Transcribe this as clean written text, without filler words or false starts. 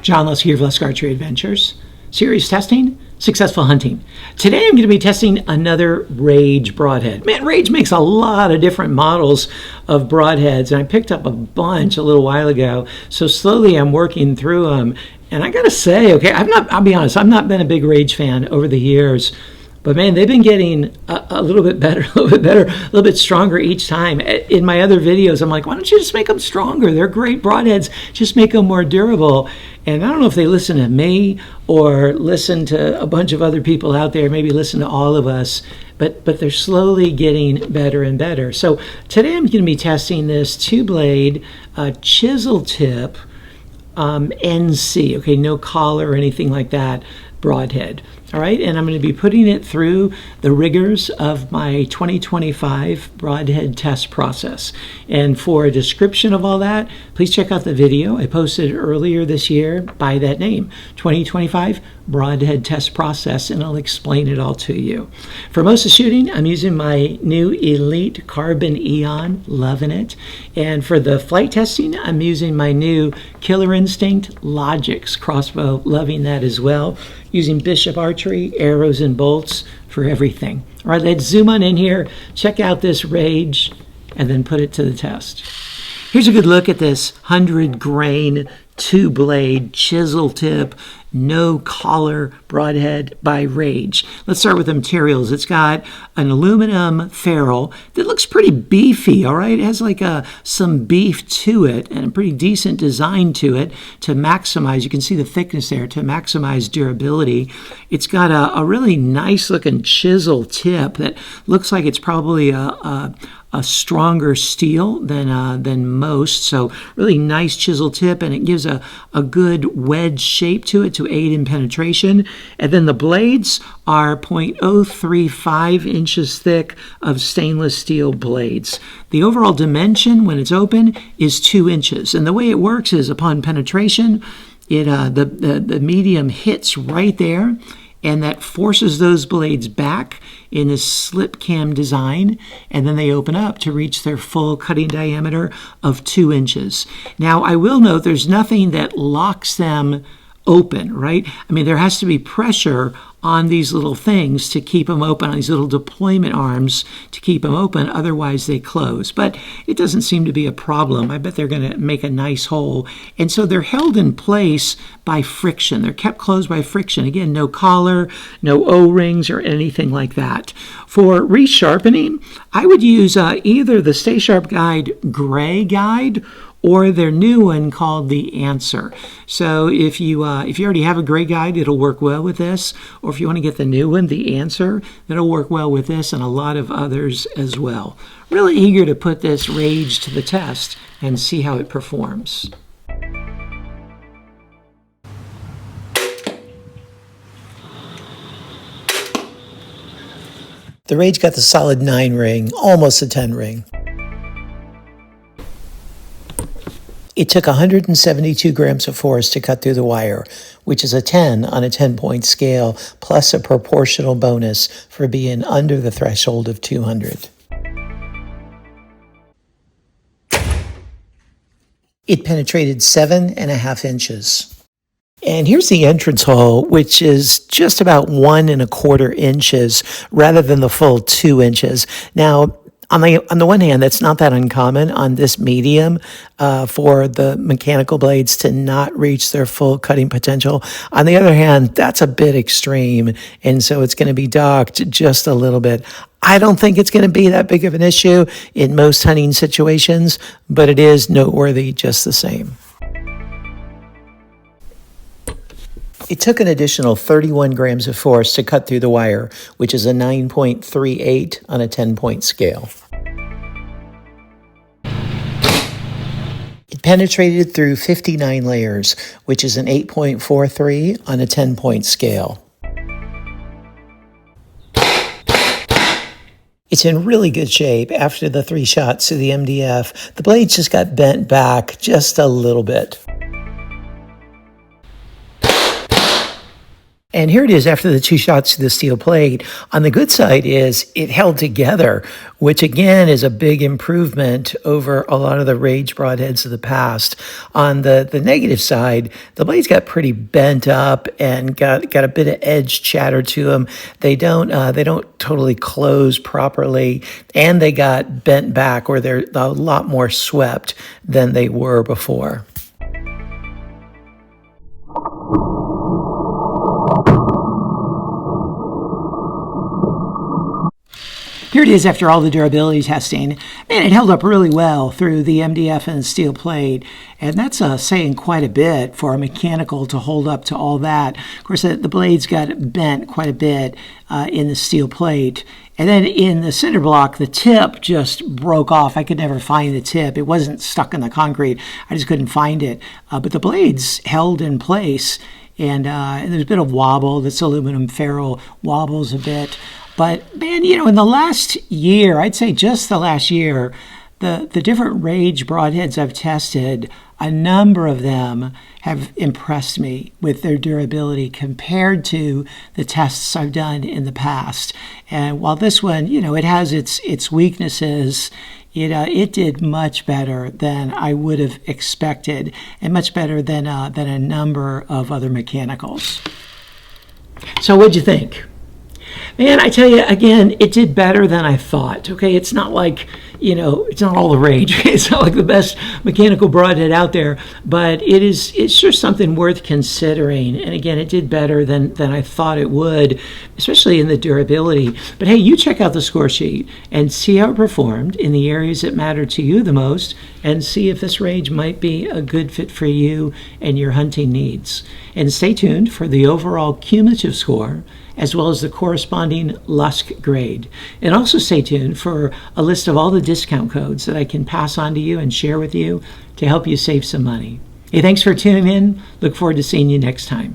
John Lusk here of Lusk Archery Adventures. Serious testing, successful hunting. Today I'm going to be testing another Rage broadhead. Man, Rage makes a lot of different models of broadheads, and I picked up a bunch a little while ago. So slowly I'm working through them, and I gotta say, okay, I'll be honest, I've not been a big Rage fan over the years. But man, they've been getting a little bit better, a little bit stronger each time. In my other videos, I'm like, why don't you just make them stronger? They're great broadheads. Just make them more durable. And I don't know if they listen to me or listen to a bunch of other people out there, maybe listen to all of us, but they're slowly getting better and better. So today I'm going to be testing this two-blade chisel tip NC, okay, no collar or anything like that, broadhead. All right, and I'm going to be putting it through the rigors of my 2025 broadhead test process. And for a description of all that, please check out the video I posted earlier this year by that name, 2025 broadhead test process, and I'll explain it all to you. For most of the shooting, I'm using my new Elite Carbon Eon, loving it. And for the flight testing, I'm using my new Killer Instinct Logix crossbow, loving that as well. Using Bishop Archery, arrows and bolts for everything. All right, let's zoom on in here, check out this Rage, and then put it to the test. Here's a good look at this 100 grain, two-blade, chisel tip, no collar broadhead by Rage. Let's start with the materials. It's got an aluminum ferrule that looks pretty beefy, all right? It has like some beef to it and a pretty decent design to it to maximize, you can see the thickness there, to maximize durability. It's got a really nice looking chisel tip that looks like it's probably a stronger steel than most, so really nice chisel tip, and it gives a good wedge shape to it to aid in penetration. And then the blades are 0.035 inches thick of stainless steel blades. The overall dimension when it's open is 2 inches, and the way it works is upon penetration, the medium hits right there, and that forces those blades back in a slip cam design, and then they open up to reach their full cutting diameter of 2 inches. Now, I will note there's nothing that locks them open, right? I mean, there has to be pressure on these little things to keep them open, on these little deployment arms to keep them open, otherwise they close. But it doesn't seem to be a problem. I bet they're going to make a nice hole. And so they're held in place by friction. They're kept closed by friction. Again, no collar, no O-rings or anything like that. For resharpening, I would use either the Stay Sharp Guide Gray Guide or their new one called the Answer. So if you already have a gray guide, it'll work well with this. Or if you want to get the new one, the Answer, that'll work well with this and a lot of others as well. Really eager to put this Rage to the test and see how it performs. The Rage got the solid 9 ring, almost a 10 ring. It took 172 grams of force to cut through the wire, which is a 10 on a 10-point scale, plus a proportional bonus for being under the threshold of 200. It penetrated 7.5 inches. And here's the entrance hole, which is just about 1.25 inches rather than the full 2 inches. Now, on the one hand, that's not that uncommon on this medium for the mechanical blades to not reach their full cutting potential. On the other hand, that's a bit extreme, and so it's going to be docked just a little bit. I don't think it's going to be that big of an issue in most hunting situations, but it is noteworthy just the same. It took an additional 31 grams of force to cut through the wire, which is a 9.38 on a 10-point scale. It penetrated through 59 layers, which is an 8.43 on a 10-point scale. It's in really good shape after the 3 shots to the MDF. The blades just got bent back just a little bit. And here it is after the 2 shots to the steel plate. On the good side is it held together, which again is a big improvement over a lot of the Rage broadheads of the past. On the negative side, the blades got pretty bent up and got a bit of edge chatter to them. They don't totally close properly, and they got bent back, or they're a lot more swept than they were before. Here it is after all the durability testing. Man, it held up really well through the MDF and the steel plate. And that's saying quite a bit for a mechanical to hold up to all that. Of course, the blades got bent quite a bit in the steel plate. And then in the cinder block, the tip just broke off. I could never find the tip. It wasn't stuck in the concrete. I just couldn't find it. But the blades held in place. And there's a bit of wobble. This aluminum ferrule wobbles a bit. But man, in the last year, I'd say just the last year, the different Rage broadheads I've tested, a number of them have impressed me with their durability compared to the tests I've done in the past. And while this one, it has its weaknesses, it did much better than I would have expected, and much better than a number of other mechanicals. So what'd you think? Man, I tell you, again, it did better than I thought. Okay, it's not like, it's not all the Rage. It's not like the best mechanical broadhead out there, but it's sure something worth considering. And again, it did better than I thought it would, especially in the durability. But hey, you check out the score sheet and see how it performed in the areas that matter to you the most, and see if this Rage might be a good fit for you and your hunting needs. And stay tuned for the overall cumulative score, as well as the corresponding Lusk grade. And also stay tuned for a list of all the discount codes that I can pass on to you and share with you to help you save some money. Hey, thanks for tuning in. Look forward to seeing you next time.